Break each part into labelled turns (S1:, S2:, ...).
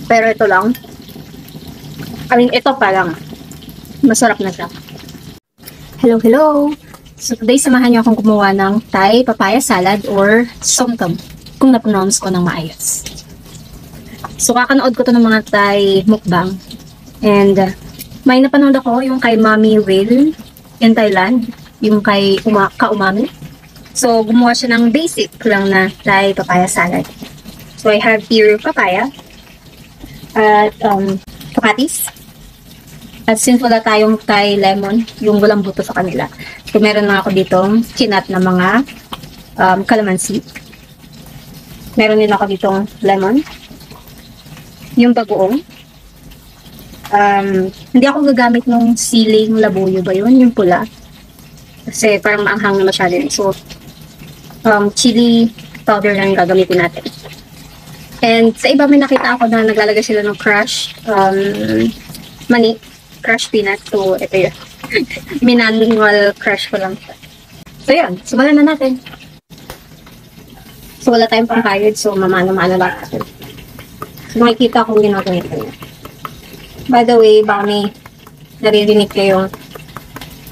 S1: Pero ito lang. Ito pa lang. Masarap na siya. Hello, hello! So today, samahan niyo akong gumawa ng Thai papaya salad or somtam, kung na-pronounce ko ng maayos. So kakanood ko to ng mga Thai mukbang. And may napanood ako yung kay Mami Will in Thailand, yung kay Ka-Umami. So gumawa siya ng basic lang na Thai papaya salad. So I have here papaya at kamatis. At since wala tayong Thai lemon, yung walang buto sa kanila, so meron na ako ditong kinat na mga calamansi. Meron din ako ditong lemon. Yung bagoong. Hindi ako gagamit ng siling labuyo ba yun? Yung pula. Kasi parang maanghang na masyado. So, chili powder lang yung gagamitin natin. And sa iba may nakita ako na naglalagay sila ng crush mani. Crush peanut. So, ito yun. Manual crush ko lang. So, yun. Sumalan na natin. So, wala tayong pangkayod. So, mamano-mano lang natin. So, makikita kung ginagawa ito. By the way, baka may naririnig kayong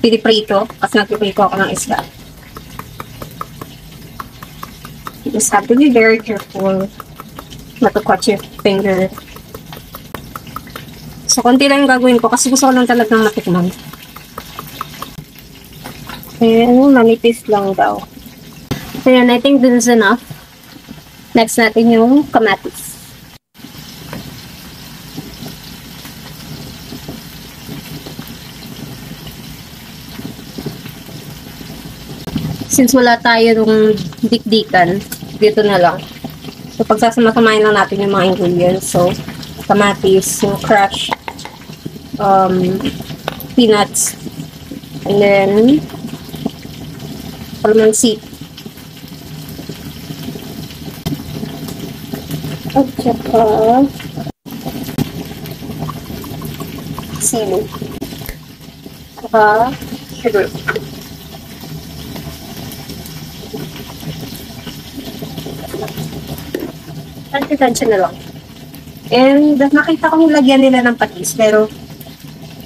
S1: piniprito. Kasi nagpiprito ako ng isda. You just have to be very careful not to cut your finger. So, konti lang yung gagawin ko kasi gusto ko lang talagang matikman. Ayan, manipis lang daw. Ayan, I think this is enough. Next natin yung kamatis. Since wala tayo nung dikdikan, dito na lang. So, pagsasama-samahin lang natin yung mga ingredients. So, kamatis, yung crush, peanuts, and then calamansi. At saka sili. Saka sugar. Tansya na lang. And nakita ko nilagyan nila ng patis, pero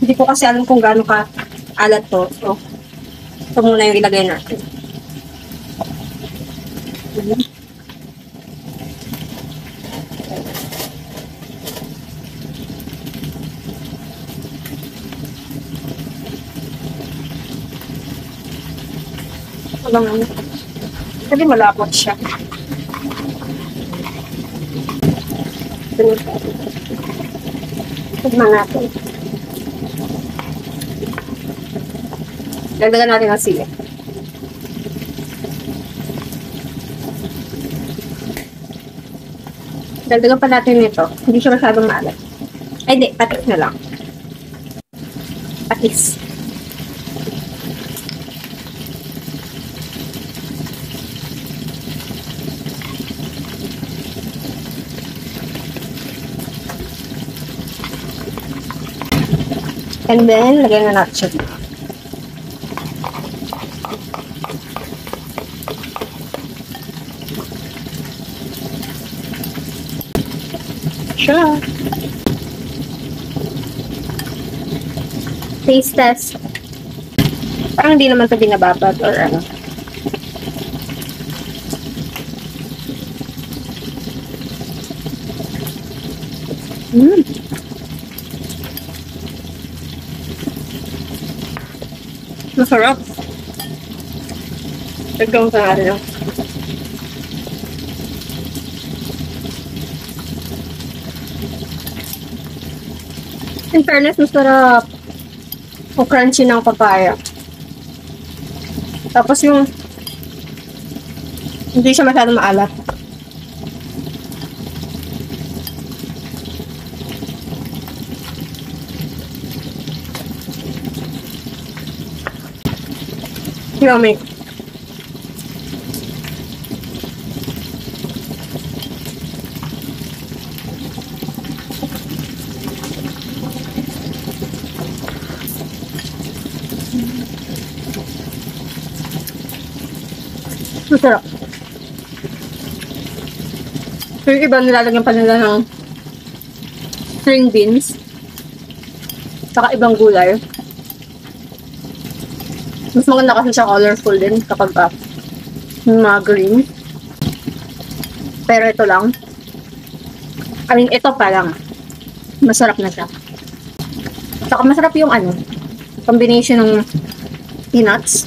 S1: hindi ko kasi alam kung gaano ka alat to. So, ito muna yung ilagay natin. Ito lang. Kasi malapot siya. Tignan natin. Dagdagan natin ang sili. Dagdagan pa natin ito. Hindi siya masyadong maalat. Ay, di. Patis na lang. Patis. And then, lagyan na natin siya dito. Sure. Taste test. Parang hindi naman ito binababad or ano. Masarap. Tagawin sa natin. In fairness, masarap. O crunchy ng papaya. Tapos yung hindi siya masyadong maalat. Yummy. Masarap. So, yung iba nilalagyan pa nila ng string beans, saka ibang gulay. Mas maganda kasi siya colorful din kapag mga green. Pero ito lang. Ito pa lang. Masarap na siya. Saka masarap yung combination ng peanuts